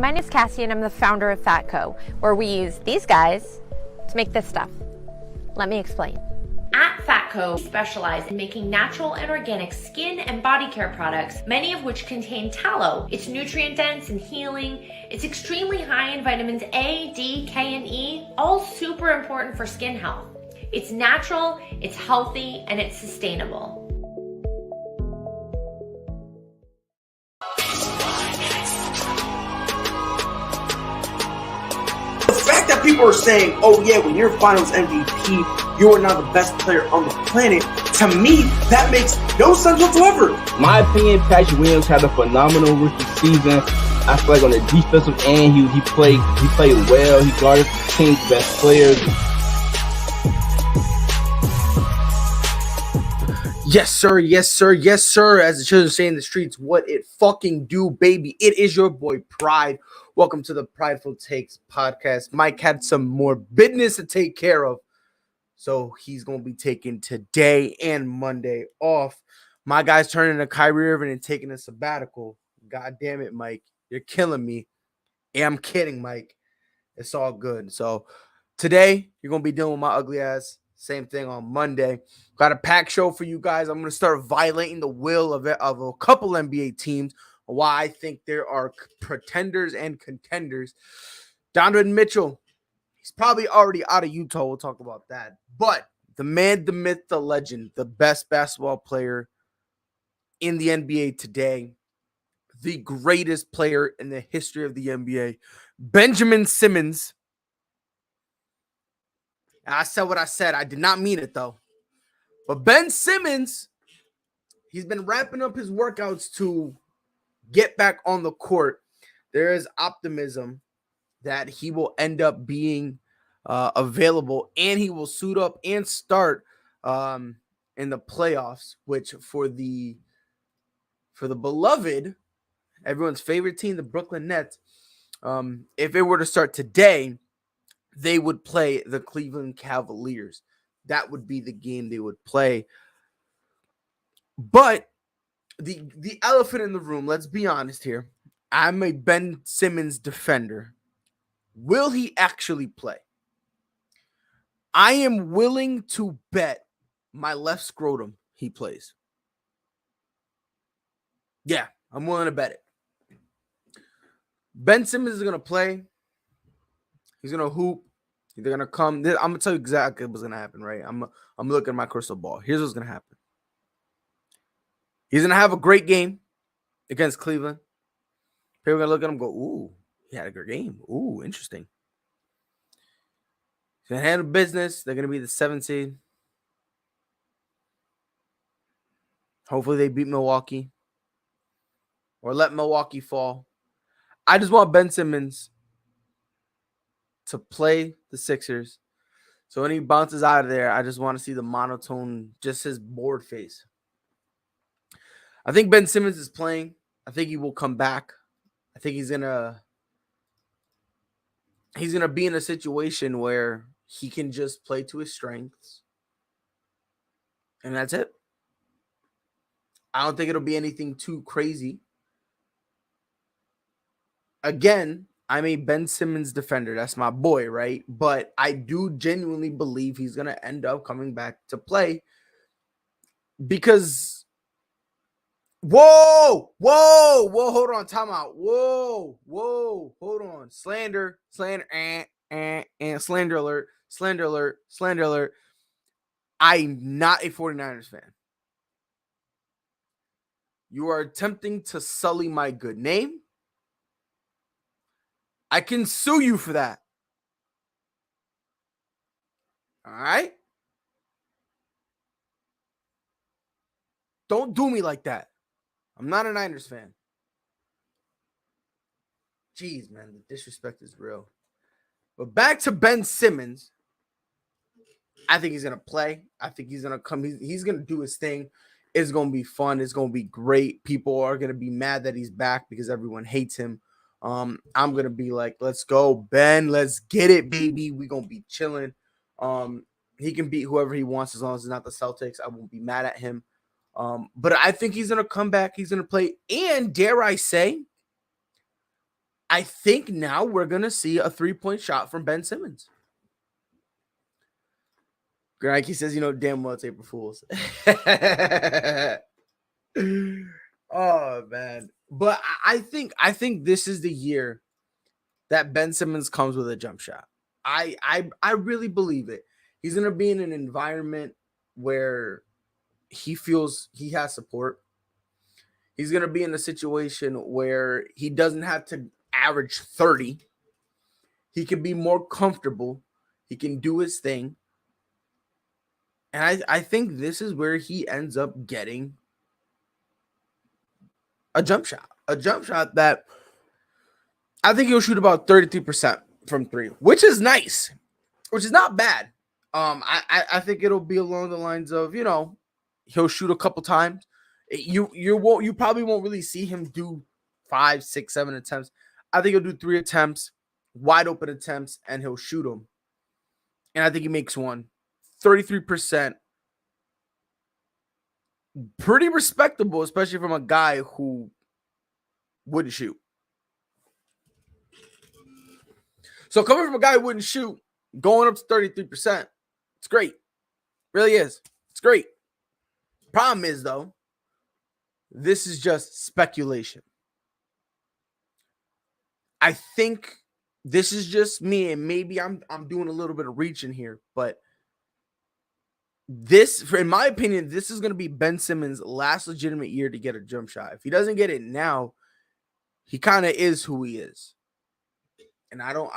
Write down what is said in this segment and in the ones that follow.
My name is Cassie and I'm the founder of Fatco, where we use these guys to make this stuff. Let me explain. At Fatco, we specialize in making natural and organic skin and body care products, many of which contain tallow. It's nutrient dense and healing. It's extremely high in vitamins A, D, K, and E, all super important for skin health. It's natural, it's healthy, and it's sustainable. The fact that people are saying, oh yeah, when you're finals MVP, you are now the best player on the planet, to me, that makes no sense whatsoever. My opinion, Patrick Williams had a phenomenal rookie season. I feel like on the defensive end, he played well. He guarded the team's best players. Yes, sir. Yes, sir. Yes, sir. As the children say in the streets, what it fucking do, baby. It is your boy Pride. Welcome to the Prideful Takes podcast. Mike had some more business to take care of, so he's going to be taking today and Monday off. My guy's turning to Kyrie Irving and taking a sabbatical. God damn it, Mike. You're killing me. Yeah, I'm kidding, Mike. It's all good. So today, you're going to be dealing with my ugly ass. Same thing on Monday. Got a packed show for you guys. I'm going to start violating the will of a couple NBA teams. Why I think there are pretenders and contenders. Donovan Mitchell, he's probably already out of Utah. We'll talk about that. But the man, the myth, the legend, the best basketball player in the NBA today, the greatest player in the history of the NBA, Benjamin Simmons. I said what I said. I did not mean it, though. But Ben Simmons, he's been wrapping up his workouts to get back on the court. There is optimism that he will end up being available, and he will suit up and start in the playoffs, which for the beloved, everyone's favorite team, the Brooklyn Nets, if it were to start today, they would play the Cleveland Cavaliers. That would be the game they would play. But the elephant in the room, let's be honest here. I'm a Ben Simmons defender. Will he actually play? I am willing to bet my left scrotum he plays. Yeah, I'm willing to bet it. Ben Simmons is going to play. He's going to hoop. They're going to come. I'm going to tell you exactly what's going to happen, right? I'm looking at my crystal ball. Here's what's going to happen. He's going to have a great game against Cleveland. People are going to look at him and go, ooh, he had a great game. Ooh, interesting. He's going to handle business. They're going to be the 7th seed. Hopefully they beat Milwaukee or let Milwaukee fall. I just want Ben Simmons to play the Sixers. So when he bounces out of there, I just want to see the monotone, just his bored face. I think Ben Simmons is playing. I think he will come back. I think he's gonna be in a situation where he can just play to his strengths. And that's it. I don't think it'll be anything too crazy. Again, I'm a Ben Simmons defender. That's my boy, right? But I do genuinely believe he's going to end up coming back to play because Whoa, hold on, time out. Whoa, hold on. Slander, and slander alert. I'm not a 49ers fan. You are attempting to sully my good name. I can sue you for that. All right? Don't do me like that. I'm not a Niners fan. Jeez, man, the disrespect is real. But back to Ben Simmons. I think he's going to play. I think he's going to come. He's going to do his thing. It's going to be fun. It's going to be great. People are going to be mad that he's back because everyone hates him. I'm going to be like, let's go, Ben. Let's get it, baby. We're going to be chilling. He can beat whoever he wants as long as it's not the Celtics. I won't be mad at him. But I think he's going to come back. He's going to play. And dare I say, I think now we're going to see a 3-point shot from Ben Simmons. Greg, he says, damn well it's April Fools. Oh, man. But I think this is the year that Ben Simmons comes with a jump shot. I really believe it. He's going to be in an environment where he feels he has support. He's going to be in a situation where he doesn't have to average 30. He can be more comfortable. He can do his thing. And I think this is where he ends up getting a jump shot that I think he'll shoot about 33% from 3, which is nice, which is not bad. I think it'll be along the lines of, he'll shoot a couple times. You probably won't really see him do 5, 6, 7 attempts. I think he'll do 3 attempts, wide open attempts, and he'll shoot them. And I think he makes one. 33%. Pretty respectable, especially from a guy who wouldn't shoot. So coming from a guy who wouldn't shoot, going up to 33%, it's great. Really is. It's great. Problem is, though, this is just speculation. I think this is just me, and maybe I'm doing a little bit of reaching here, but in my opinion, this is going to be Ben Simmons' last legitimate year to get a jump shot. If he doesn't get it now, he kind of is who he is. And I don't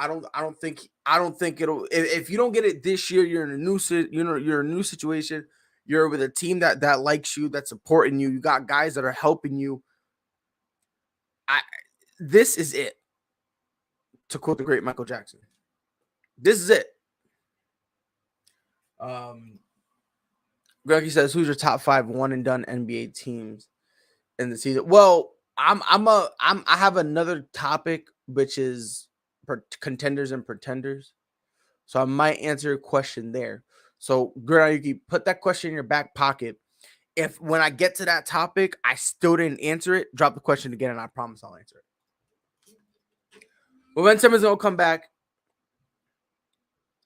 think it'll. If you don't get it this year, you're in a new situation. You're with a team that likes you, that's supporting you. You got guys that are helping you. This is it. To quote the great Michael Jackson, this is it. Greggy says, "Who's your top 5 one and done NBA teams in the season?" Well, I have another topic, which is contenders and pretenders. So I might answer your question there. So Greggy, you put that question in your back pocket. If when I get to that topic, I still didn't answer it, drop the question again, and I promise I'll answer it. Well, Ben Simmons gonna come back.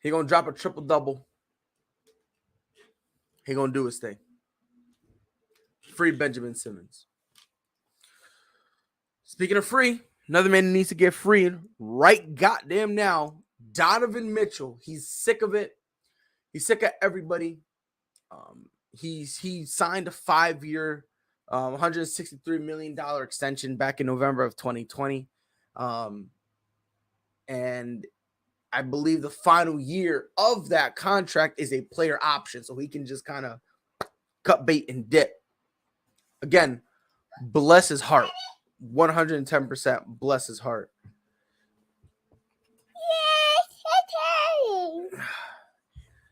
He gonna drop a triple-double. He gonna do his thing. Free Benjamin Simmons. Speaking of free, another man who needs to get freed right goddamn now, Donovan Mitchell. He's sick of it. He's sick of everybody. He signed a 5-year, $163 million extension back in November of 2020. And I believe the final year of that contract is a player option, so he can just kind of cut bait and dip. Again, bless his heart. 110% bless his heart.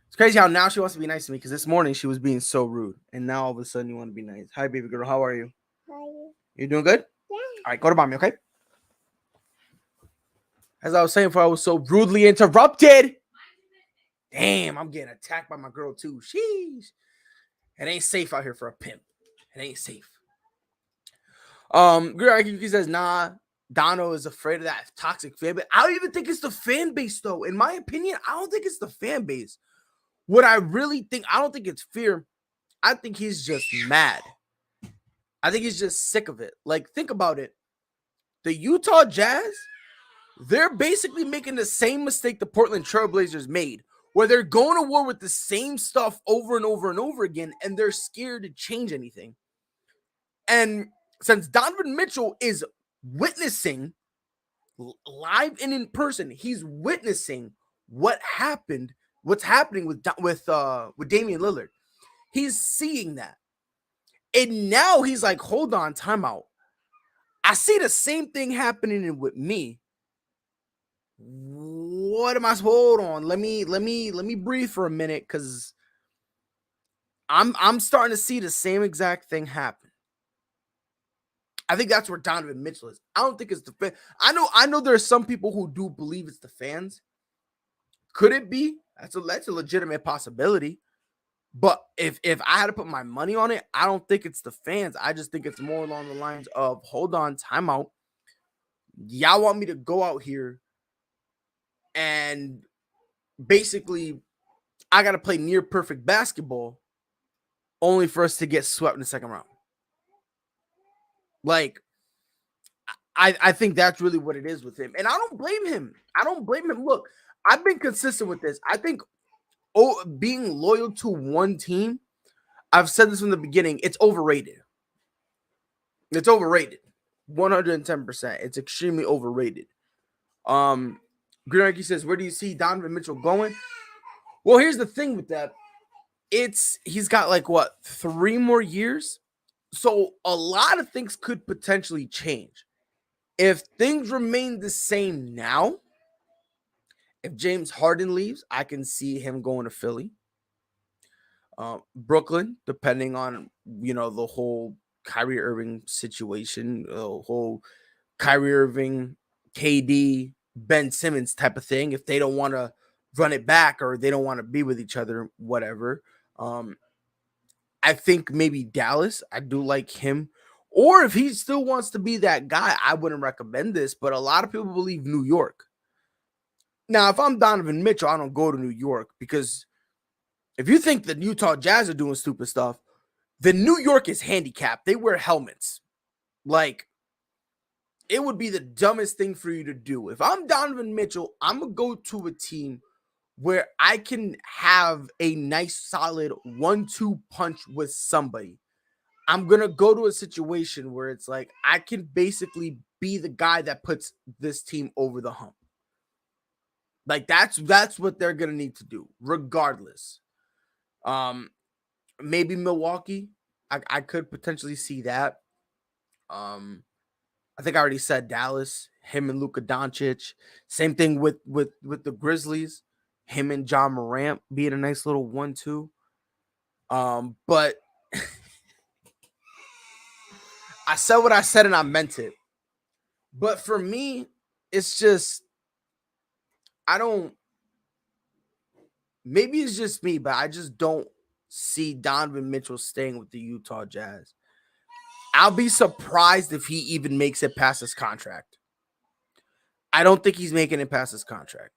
It's crazy how now she wants to be nice to me, because this morning she was being so rude, and now all of a sudden you want to be nice. Hi, baby girl. How are you? Hi. You doing good? Yeah. All right, go to mommy, okay? As I was saying before, I was so rudely interrupted. Damn, I'm getting attacked by my girl too. Sheesh. It ain't safe out here for a pimp. It ain't safe. He says, nah, Dono is afraid of that toxic fan base. I don't even think it's the fan base, though. In my opinion, I don't think it's the fan base. What I really think, I don't think it's fear. I think he's just mad. I think he's just sick of it. Like, think about it. The Utah Jazz, they're basically making the same mistake the Portland Trailblazers made, where they're going to war with the same stuff over and over and over again, and they're scared to change anything. And since Donovan Mitchell is witnessing live and in person, he's witnessing what's happening with Damian Lillard. He's seeing that. And now he's like, hold on, timeout. I see the same thing happening with me. What am I supposed to hold on? Let me breathe for a minute, because I'm starting to see the same exact thing happen. I think that's where Donovan Mitchell is. I don't think it's the fan. I know there are some people who do believe it's the fans. Could it be? That's a legitimate possibility. But if I had to put my money on it, I don't think it's the fans. I just think it's more along the lines of, hold on, timeout. Y'all want me to go out here and basically I got to play near perfect basketball only for us to get swept in the second round. Like, I think that's really what it is with him. And I don't blame him. Look, I've been consistent with this. I think being loyal to one team, I've said this from the beginning, it's overrated. It's overrated. 110%. It's extremely overrated. Green says, where do you see Donovan Mitchell going? Well, here's the thing with that. He's got like 3 more years. So a lot of things could potentially change. If things remain the same now, if James Harden leaves, I can see him going to Philly. Brooklyn, depending on, the whole Kyrie Irving situation, the whole Kyrie Irving, KD, Ben Simmons type of thing. If they don't want to run it back or they don't want to be with each other, whatever. I think maybe Dallas. I do like him. Or if he still wants to be that guy, I wouldn't recommend this, but a lot of people believe New York. Now, if I'm Donovan Mitchell, I don't go to New York, because if you think the Utah Jazz are doing stupid stuff, then New York is handicapped. They wear helmets. Like, it would be the dumbest thing for you to do. If I'm Donovan Mitchell, I'm going to go to a team where I can have a nice, solid 1-2 punch with somebody. I'm going to go to a situation where it's like I can basically be the guy that puts this team over the hump. Like, that's what they're going to need to do, regardless. Maybe Milwaukee. I could potentially see that. I think I already said Dallas, him and Luka Doncic. Same thing with the Grizzlies, him and John Morant being a nice little 1-2. But I said what I said and I meant it. But for me, it's just, maybe it's just me, but I just don't see Donovan Mitchell staying with the Utah Jazz. I'll be surprised if he even makes it past his contract. I don't think he's making it past his contract.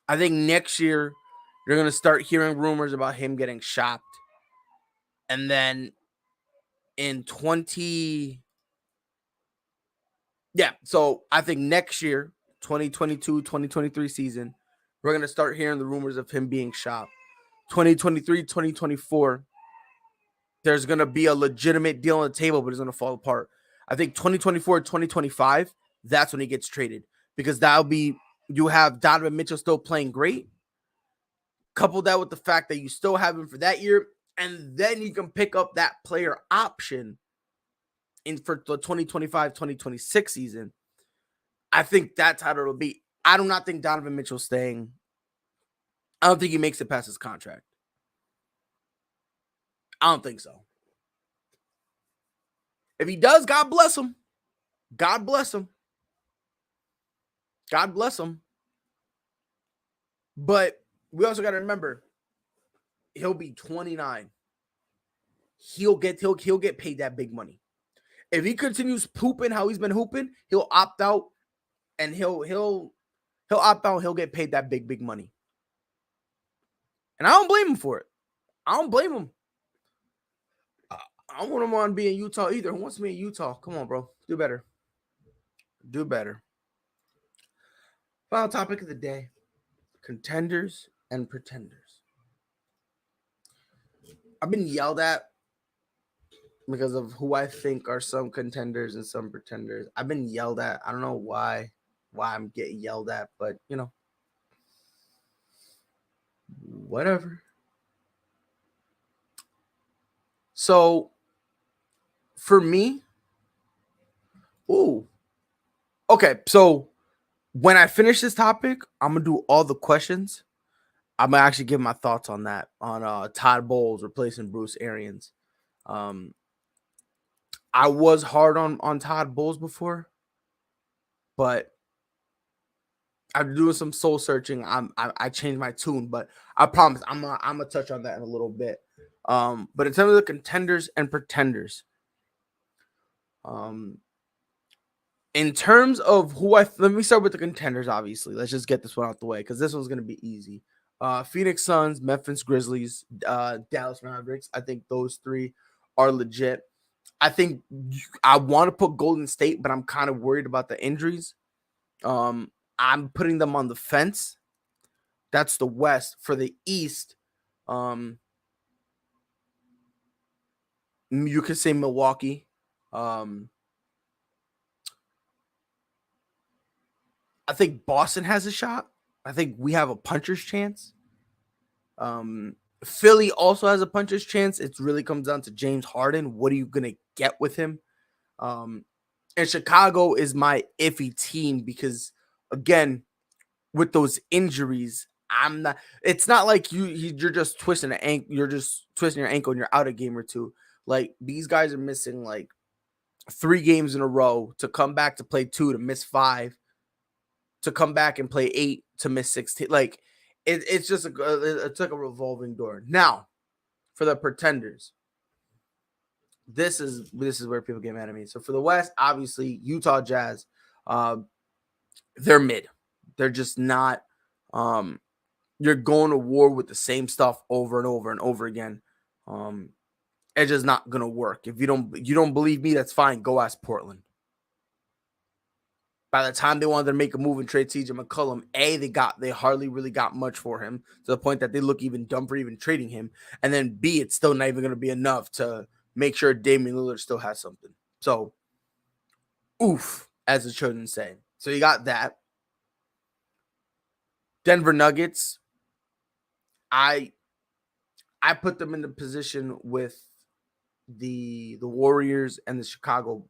I think next year you're going to start hearing rumors about him getting shopped. And then so I think next year, 2022, 2023 season, we're going to start hearing the rumors of him being shopped. 2023, 2024, there's going to be a legitimate deal on the table, but it's going to fall apart. I think 2024, 2025, that's when he gets traded, because you have Donovan Mitchell still playing great. Couple that with the fact that you still have him for that year, and then you can pick up that player option for the 2025-2026 season. I think that's how it'll be. I do not think Donovan Mitchell's staying. I don't think he makes it past his contract. I don't think so. If he does, God bless him. God bless him. God bless him. But we also got to remember, he'll be 29. He'll get paid that big money. If he continues pooping how he's been hooping, he'll opt out, and he'll opt out. He'll get paid that big money, and I don't blame him for it. I don't blame him. I don't want him on being Utah either. Who wants to be in Utah? Come on, bro. Do better. Do better. Final topic of the day: contenders and pretenders. I've been yelled at because of who I think are some contenders and some pretenders. I've been yelled at. I don't know why I'm getting yelled at, but whatever. So for me, okay. So when I finish this topic, I'm gonna do all the questions. I'm gonna actually give my thoughts on that, on Todd Bowles replacing Bruce Arians. I was hard on Todd Bowles before, but I'm doing some soul searching. I changed my tune, but I promise I'm gonna touch on that in a little bit. But in terms of the contenders and pretenders, In terms of let me start with the contenders, obviously. Let's just get this one out the way because this one's going to be easy. Phoenix Suns, Memphis Grizzlies, Dallas Mavericks. I think those three are legit. I think I want to put Golden State, but I'm kind of worried about the injuries. I'm putting them on the fence. That's the West. For the East, you could say Milwaukee. I think Boston has a shot. I think we have a puncher's chance. Philly also has a puncher's chance. It really comes down to James Harden. What are you going to get with him? And Chicago is my iffy team because, again, with those injuries, it's not like you're just twisting an ankle. You're just twisting your ankle and you're out a game or two. Like, these guys are missing like 3 games in a row to come back to play 2 to miss 5 to come back and play 8 to miss 16. Like, it's just it's like a revolving door. Now, for the pretenders, this is where people get mad at me. So for the West, obviously Utah Jazz, they're mid. They're just not. You're going to war with the same stuff over and over and over again. It's just not gonna work. If you don't believe me, that's fine. Go ask Portland. By the time they wanted to make a move and trade CJ McCollum, they hardly really got much for him to the point that they look even dumb for even trading him. And then B, it's still not even going to be enough to make sure Damian Lillard still has something. So, oof, as the children say. So you got that. Denver Nuggets. I put them in the position with the Warriors and the Chicago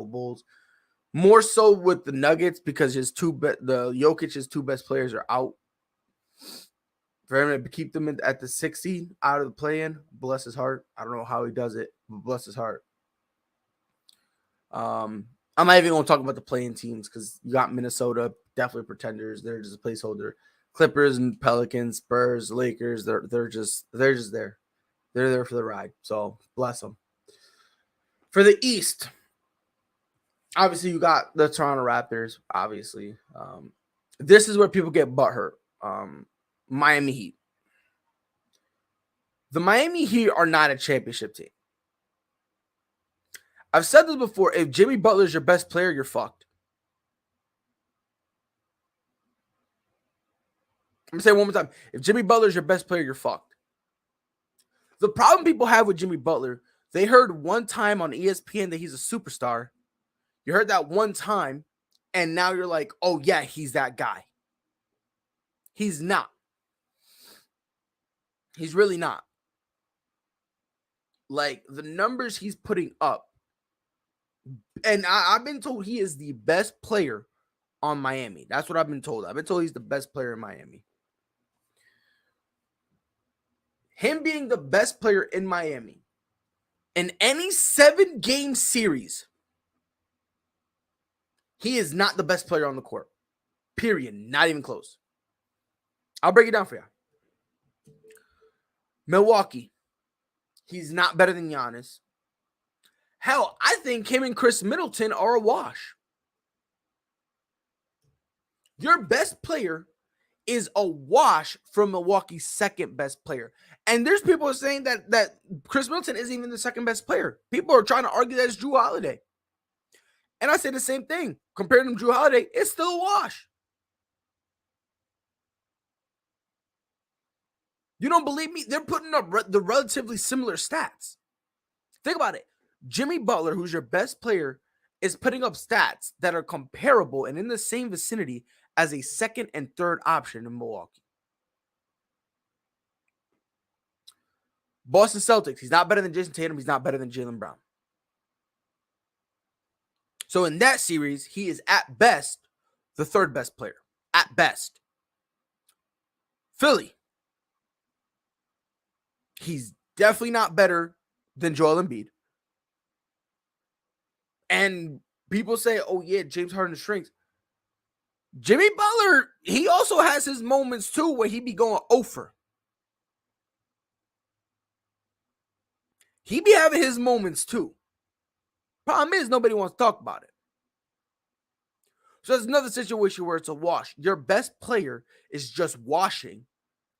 Bulls. More so with the Nuggets because Jokic's 2 best players are out. For him to keep them at the 60 out of the play-in, bless his heart. I don't know how he does it, but bless his heart. I'm not even going to talk about the play-in teams because you got Minnesota, definitely pretenders. They're just a placeholder. Clippers and Pelicans, Spurs, Lakers. They're just there. They're there for the ride. So bless them. For the East. Obviously, you got the Toronto Raptors, obviously. This is where people get butthurt. Miami Heat. The Miami Heat are not a championship team. I've said this before. If Jimmy Butler is your best player, you're fucked. I'm going to say it one more time. If Jimmy Butler is your best player, you're fucked. The problem people have with Jimmy Butler, they heard one time on ESPN that he's a superstar. You heard that one time, and now you're like, oh, yeah, he's that guy. He's not. He's really not. Like, the numbers he's putting up, and I've been told he is the best player on Miami. That's what I've been told. I've been told he's the best player in Miami. Him being the best player in Miami in any 7-game series, he is not the best player on the court. Period. Not even close. I'll break it down for you. Milwaukee. He's not better than Giannis. Hell, I think him and Chris Middleton are a wash. Your best player is a wash from Milwaukee's second best player. And there's people saying that Chris Middleton isn't even the second best player. People are trying to argue that it's Jrue Holiday. And I say the same thing. Compared to Jrue Holiday, it's still a wash. You don't believe me? They're putting up the relatively similar stats. Think about it. Jimmy Butler, who's your best player, is putting up stats that are comparable and in the same vicinity as a second and third option in Milwaukee. Boston Celtics, he's not better than Jason Tatum. He's not better than Jaylen Brown. So in that series, he is at best the third best player. At best. Philly. He's definitely not better than Joel Embiid. And people say, oh yeah, James Harden shrinks. Jimmy Butler, he also has his moments too where he be going over. He be having his moments too. Problem is, nobody wants to talk about it. So it's another situation where it's a wash. Your best player is just washing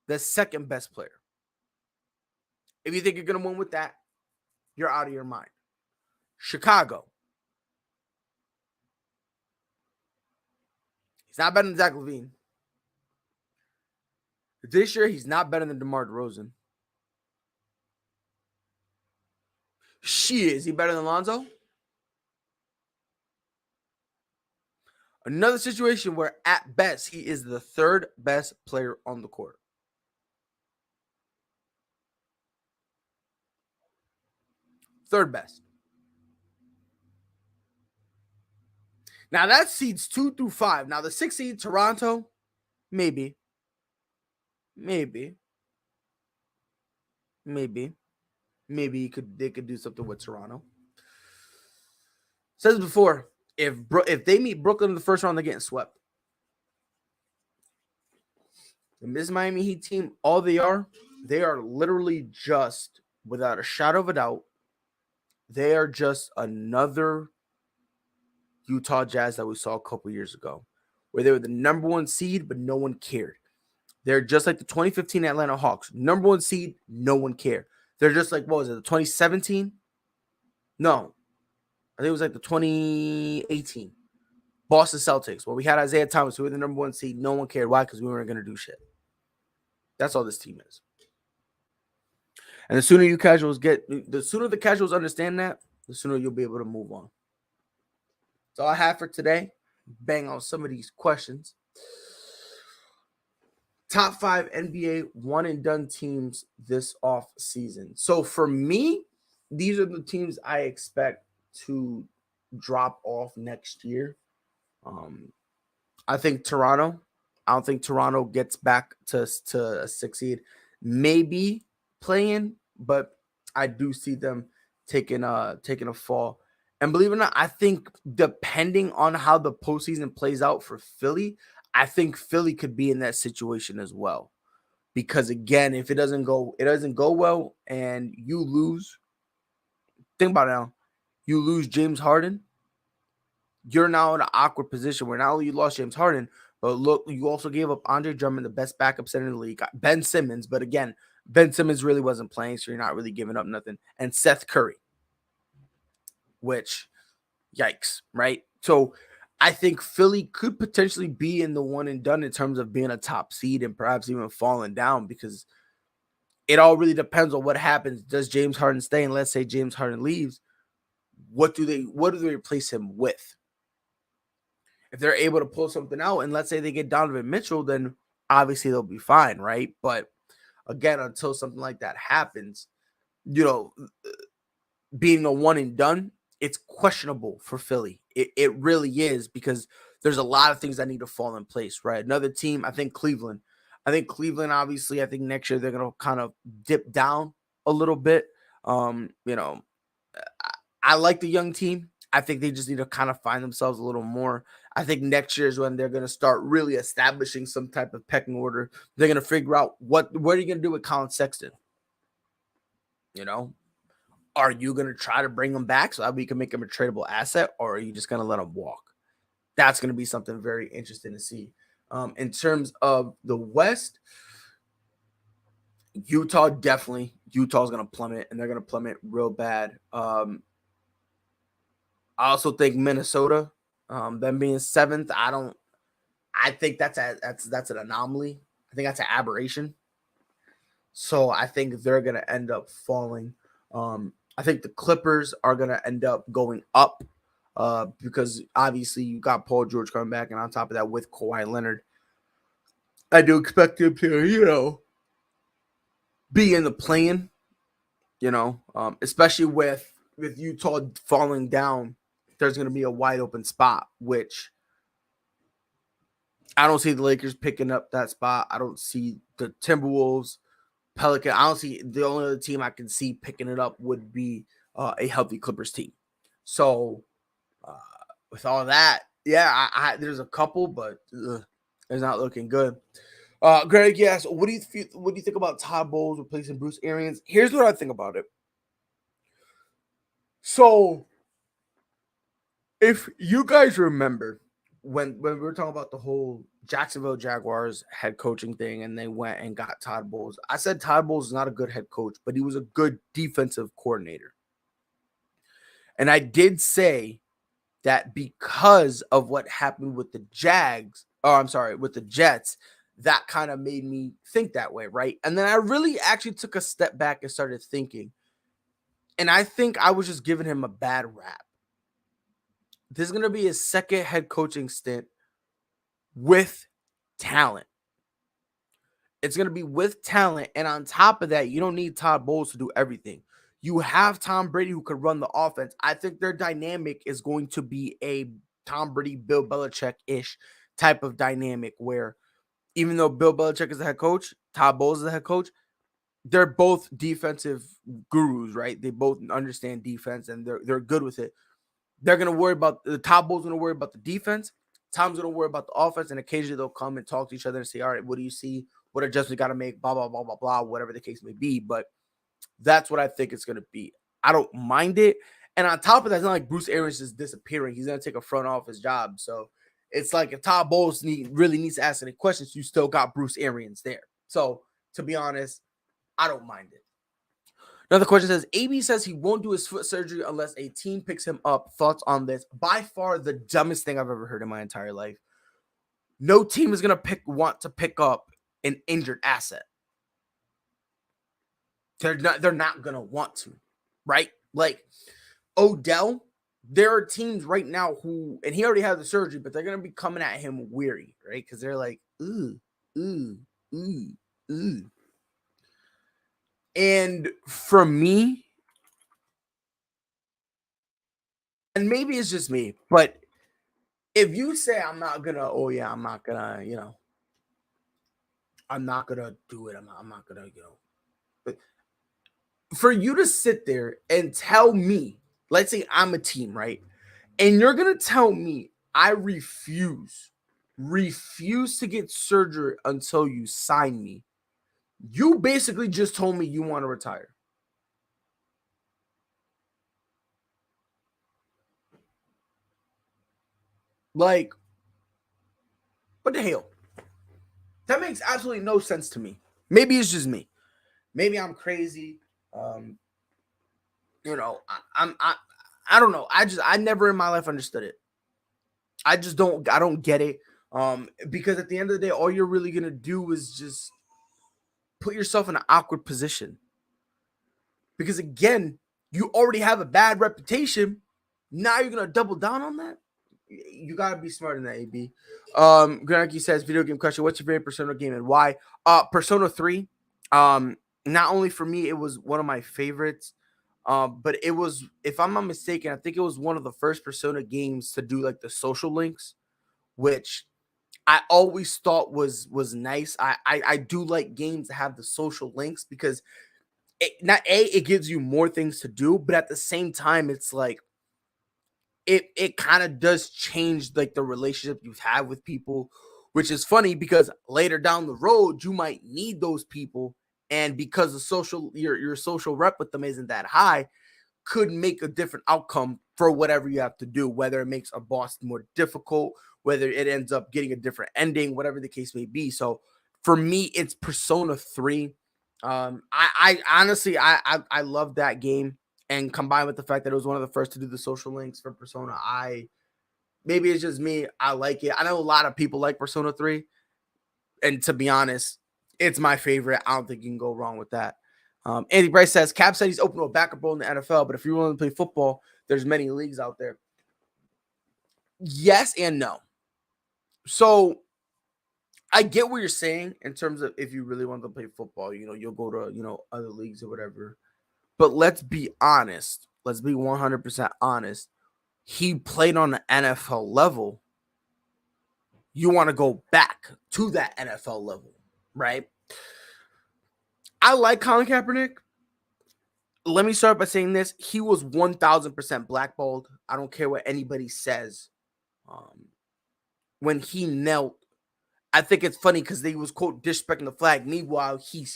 the second best player. If you think you're going to win with that, you're out of your mind. Chicago. He's not better than Zach LaVine. This year, he's not better than DeMar DeRozan. Is he better than Lonzo? Another situation where, at best, he is the third best player on the court. Third best. Now, that seeds 2 through 5. Now, the 6 seed, Toronto, maybe. Maybe they could do something with Toronto. Says before, if they meet Brooklyn in the first round, they're getting swept. And this Miami Heat team, all they are literally just, without a shadow of a doubt, they are just another Utah Jazz that we saw a couple years ago, where they were the number 1 seed, but no one cared. They're just like the 2015 Atlanta Hawks. Number 1 seed, no one cared. They're just like, what was it, the 2017? No. I think it was like the 2018 Boston Celtics. Well, we had Isaiah Thomas. We were the number 1 seed. No one cared. Why? Because we weren't going to do shit. That's all this team is. And the sooner the casuals understand that, the sooner you'll be able to move on. That's all I have for today. Bang on some of these questions. Top 5 NBA one-and-done teams this off season. So for me, these are the teams I expect to drop off next year. I think Toronto. I don't think Toronto gets back to a 6 seed. Maybe playing, but I do see them taking a fall. And believe it or not, I think depending on how the postseason plays out for Philly, I think Philly could be in that situation as well. Because again, if it doesn't go well and you lose, think about it now. You lose James Harden, you're now in an awkward position where not only you lost James Harden, but look, you also gave up Andre Drummond, the best backup center in the league. Ben Simmons, but again, Ben Simmons really wasn't playing, so you're not really giving up nothing. And Seth Curry, which, yikes, right? So I think Philly could potentially be in the one and done in terms of being a top seed and perhaps even falling down, because it all really depends on what happens. Does James Harden stay? And let's say James Harden leaves, what do they replace him with? If they're able to pull something out, and let's say they get Donovan Mitchell, then obviously they'll be fine, right? But again, until something like that happens, being a one and done, it's questionable for Philly. It really is, because there's a lot of things that need to fall in place, right? Another team, I think Cleveland. Obviously, I think next year they're going to kind of dip down a little bit. I like the young team. I think they just need to kind of find themselves a little more. I think next year is when they're going to start really establishing some type of pecking order. They're going to figure out what are you going to do with Colin Sexton? Are you going to try to bring him back so that we can make him a tradable asset, or are you just going to let him walk? That's going to be something very interesting to see. In terms of the West, Utah's going to plummet, and they're going to plummet real bad. I also think Minnesota, them being 7th, I think that's an anomaly. I think that's an aberration. So I think they're going to end up falling. I think the Clippers are going to end up going up because obviously you got Paul George coming back, and on top of that with Kawhi Leonard, I do expect him to, be in the play-in, especially with Utah falling down. There's going to be a wide open spot, which I don't see the Lakers picking up that spot. I don't see the Timberwolves, Pelican. I don't see the only other team I can see picking it up would be a healthy Clippers team. So with all that, yeah, there's a couple, but it's not looking good. Greg, yes. What do you think about Todd Bowles replacing Bruce Arians? Here's what I think about it. So, if you guys remember, when we were talking about the whole Jacksonville Jaguars head coaching thing, and they went and got Todd Bowles, I said Todd Bowles is not a good head coach, but he was a good defensive coordinator. And I did say that because of what happened with the with the Jets, that kind of made me think that way, right? And then I really actually took a step back and started thinking, and I think I was just giving him a bad rap. This is going to be his second head coaching stint with talent. It's going to be with talent, and on top of that, you don't need Todd Bowles to do everything. You have Tom Brady who could run the offense. I think their dynamic is going to be a Tom Brady, Bill Belichick-ish type of dynamic where even though Bill Belichick is the head coach, Todd Bowles is the head coach, they're both defensive gurus, right? They both understand defense and they're good with it. They're going to worry about the Todd Bowles going to worry about the defense. Tom's going to worry about the offense, and occasionally they'll come and talk to each other and say, all right, what do you see? What adjustments we got to make? Blah, blah, blah, blah, blah, whatever the case may be. But that's what I think it's going to be. I don't mind it. And on top of that, it's not like Bruce Arians is disappearing. He's going to take a front office job. So it's like if Todd Bowles really needs to ask any questions, you still got Bruce Arians there. So to be honest, I don't mind it. Another question says, AB says he won't do his foot surgery unless a team picks him up. Thoughts on this? By far the dumbest thing I've ever heard in my entire life. No team is going to want to pick up an injured asset. They're not going to want to, right? Like Odell, there are teams right now who, and he already had the surgery, but they're going to be coming at him weary, right? Because they're like, ooh. And for me, and maybe it's just me, but if you say I'm not gonna do it, I'm not gonna but for you to sit there and tell me, let's say I'm a team, right? And you're gonna tell me I refuse to get surgery until you sign me. You basically just told me you want to retire. Like, what the hell? That makes absolutely no sense to me. Maybe it's just me. Maybe I'm crazy. I don't know. I never in my life understood it. I don't get it. Because at the end of the day, all you're really gonna do is just put yourself in an awkward position. Because again, you already have a bad reputation. Now you're gonna double down on that. You gotta be smart in that, AB. Granky says, video game question, what's your favorite Persona game and why? Persona 3. Not only for me, it was one of my favorites. But it was, if I'm not mistaken, I think it was one of the first Persona games to do like the social links, which I always thought was nice. I do like games that have the social links because it gives you more things to do, but at the same time, it's like it kind of does change like the relationship you have with people, which is funny because later down the road you might need those people, and because the your social rep with them isn't that high, could make a different outcome for whatever you have to do, whether it makes a boss more difficult, whether it ends up getting a different ending, whatever the case may be. So for me, it's Persona 3. I honestly I love that game. And combined with the fact that it was one of the first to do the social links for Persona, maybe it's just me. I like it. I know a lot of people like Persona 3. And to be honest, it's my favorite. I don't think you can go wrong with that. Andy Bryce says, Cap said he's open to a backup role in the NFL, but if you're willing to play football, there's many leagues out there. Yes and no. So I get what you're saying in terms of if you really want to play football, you'll go to, other leagues or whatever. But let's be honest. Let's be 100% honest. He played on the NFL level. You want to go back to that NFL level, right? I like Colin Kaepernick. Let me start by saying this. He was 1,000% blackballed. I don't care what anybody says. When he knelt, I think it's funny because he was, quote, disrespecting the flag. Meanwhile, he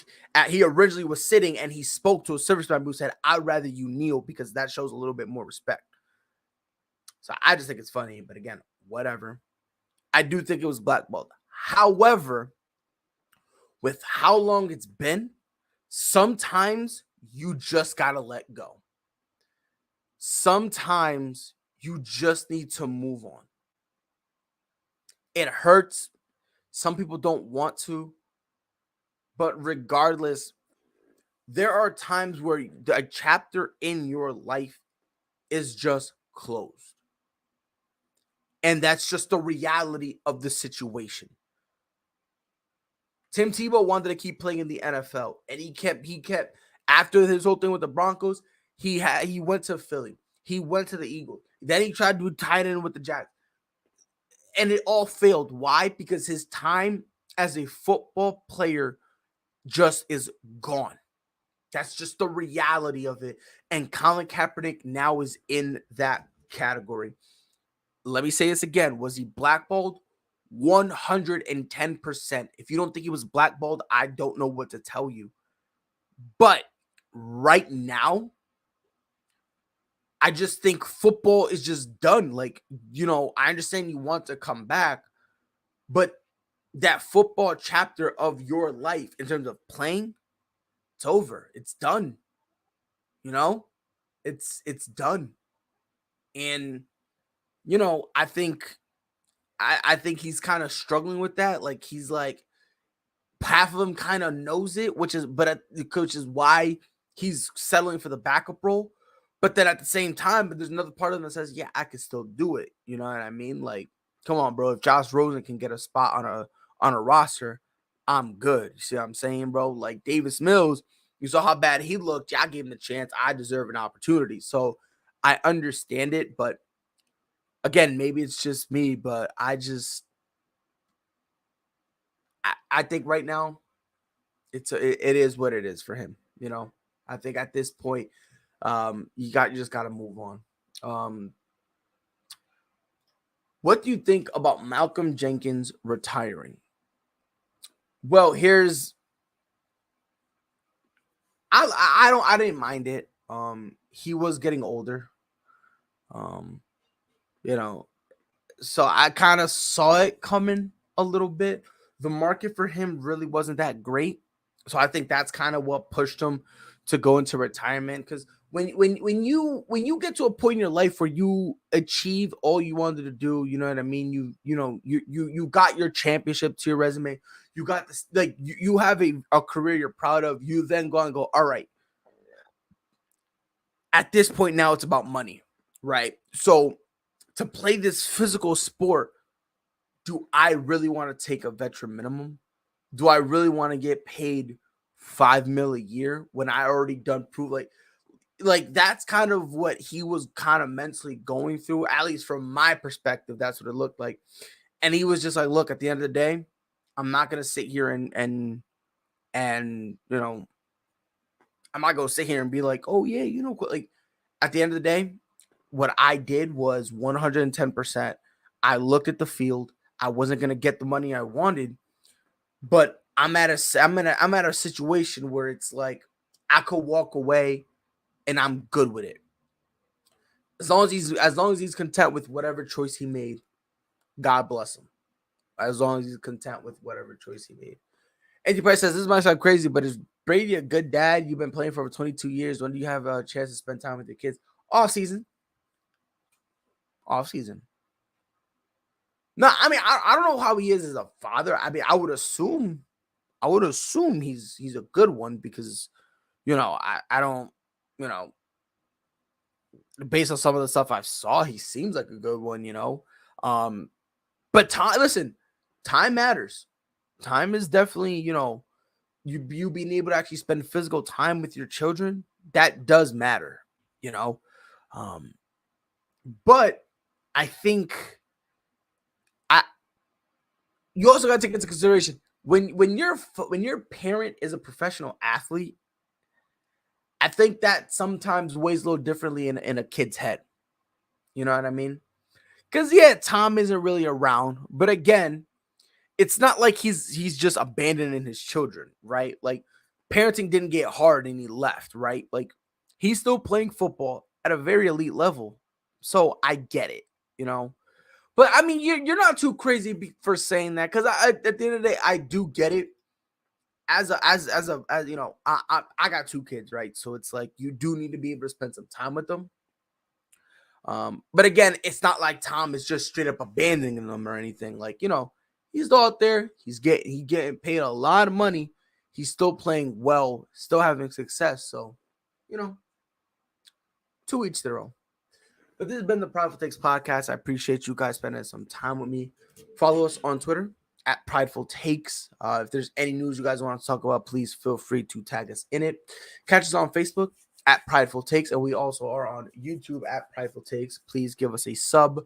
originally was sitting and he spoke to a serviceman who said, I'd rather you kneel because that shows a little bit more respect. So I just think it's funny. But again, whatever. I do think it was blackballed. However, with how long it's been, sometimes you just gotta let go. Sometimes you just need to move on. It hurts. Some people don't want to, but regardless, there are times where a chapter in your life is just closed. And that's just the reality of the situation. Tim Tebow wanted to keep playing in the NFL, and he kept after his whole thing with the Broncos, he went to Philly. He went to the Eagles. Then he tried to tie it in with the Jacks. And it all failed. Why? Because his time as a football player just is gone. That's just the reality of it. And Colin Kaepernick now is in that category. Let me say this again. Was he blackballed? 110%. If you don't think he was blackballed, I don't know what to tell you. But right now, I just think football is just done. Like, I understand you want to come back, but that football chapter of your life in terms of playing, it's over. It's done. It's done. And I think he's kind of struggling with that. Like, he's like, half of him kind of knows it, which is why he's settling for the backup role. But then at the same time, there's another part of him that says, yeah, I can still do it. You know what I mean? Like, come on, bro. If Josh Rosen can get a spot on a roster, I'm good. You see what I'm saying, bro? Like, Davis Mills, you saw how bad he looked. Yeah, I gave him the chance. I deserve an opportunity. So I understand it. But again, maybe it's just me, but I think right now it is what it is for him. I think at this point, you just got to move on. What do you think about Malcolm Jenkins retiring? Well, I didn't mind it. He was getting older. So I kind of saw it coming a little bit. The market for him really wasn't that great. So I think that's kind of what pushed him to go into retirement. Because when you get to a point in your life where you achieve all you wanted to do, you know what I mean? You got your championship to your resume. You got this, like, you have a career you're proud of. You then go and go, all right. At this point now, it's about money, right? So to play this physical sport, do I really want to take a veteran minimum? Do I really want to get paid $5 million a year when I already done prove like that's kind of what he was kind of mentally going through, at least from my perspective. That's what it looked like. And he was just like, look, at the end of the day, I'm not gonna sit here and I'm not gonna sit here and be like, oh yeah, like at the end of the day, what I did was 110%. I looked at the field. I wasn't gonna get the money I wanted, but I'm at a situation where it's like I could walk away and I'm good with it. As long as he's content with whatever choice he made, God bless him. As long as he's content with whatever choice he made. Andy Price says, this might sound crazy, but is Brady a good dad? You've been playing for over 22 years. When do you have a chance to spend time with your kids? Off season. No, I mean, I don't know how he is as a father. I mean, I would assume he's a good one because, I don't, based on some of the stuff I saw, he seems like a good one, But time matters. Time is definitely, you being able to actually spend physical time with your children, that does matter, But I think you also got to take into consideration when your parent is a professional athlete. I think that sometimes weighs a little differently in a kid's head. You know what I mean? Because yeah, Tom isn't really around, but again, it's not like he's just abandoning his children, right? Like, parenting didn't get hard and he left, right? Like, he's still playing football at a very elite level, so I get it, But I mean, you're not too crazy for saying that, because at the end of the day, I do get it. As you know, I got 2 kids, right? So it's like you do need to be able to spend some time with them. But again, it's not like Tom is just straight up abandoning them or anything. Like, you know, he's still out there. He's getting paid a lot of money. He's still playing well, still having success. So, you know, to each their own. But this has been the Prideful Takes podcast. I appreciate you guys spending some time with me. Follow us on Twitter at Prideful Takes. If there's any news you guys want to talk about, please feel free to tag us in it. Catch us on Facebook at Prideful Takes, and we also are on YouTube at Prideful Takes. Please give us a sub.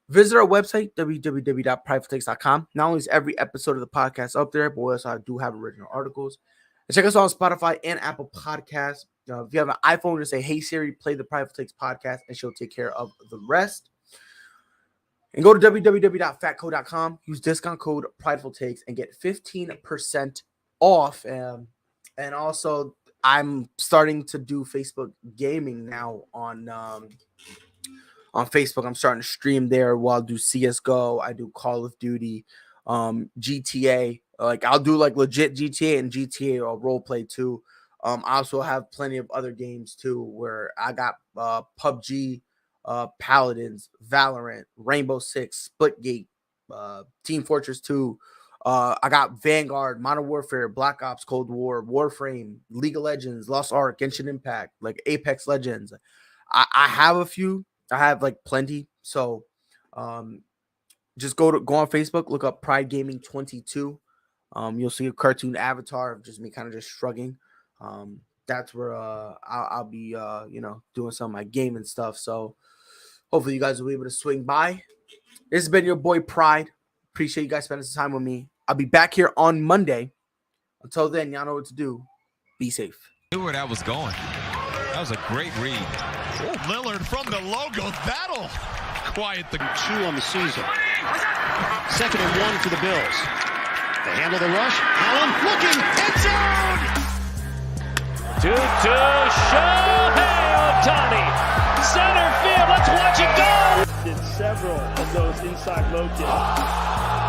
Visit our website, www.pridefultakes.com. Not only is every episode of the podcast up there, but we also do have original articles. And check us out on Spotify and Apple Podcasts. If you have an iPhone, just say, "Hey Siri, play the Prideful Takes podcast," and she'll take care of the rest. And go to www.fatco.com. Use discount code Prideful Takes and get 15% off. And also, I'm starting to do Facebook gaming now on Facebook. I'm starting to stream there while I do CSGO. I do Call of Duty, GTA. Like, I'll do like legit GTA and GTA or role play too. I also have plenty of other games too, where I got PUBG, Paladins, Valorant, Rainbow Six, Splitgate, Team Fortress 2. I got Vanguard, Modern Warfare, Black Ops, Cold War, Warframe, League of Legends, Lost Ark, Genshin Impact, like Apex Legends. I have a few. I have like plenty. So just go on Facebook, look up Pride Gaming 22. You'll see a cartoon avatar of just me kind of just shrugging. That's where I'll be doing some of my gaming stuff. So hopefully you guys will be able to swing by. This has been your boy Pride. Appreciate you guys spending some time with me. I'll be back here on Monday. Until then, y'all know what to do. Be safe. Knew where that was going. That was a great read. Oh, Lillard from the logo. That'll quiet the 2 on the season. 2nd and 1 for the Bills. They handle the rush. Allen looking. End zone. To Shohei Ohtani. Center field. Let's watch it go. Did several of those inside low kicks.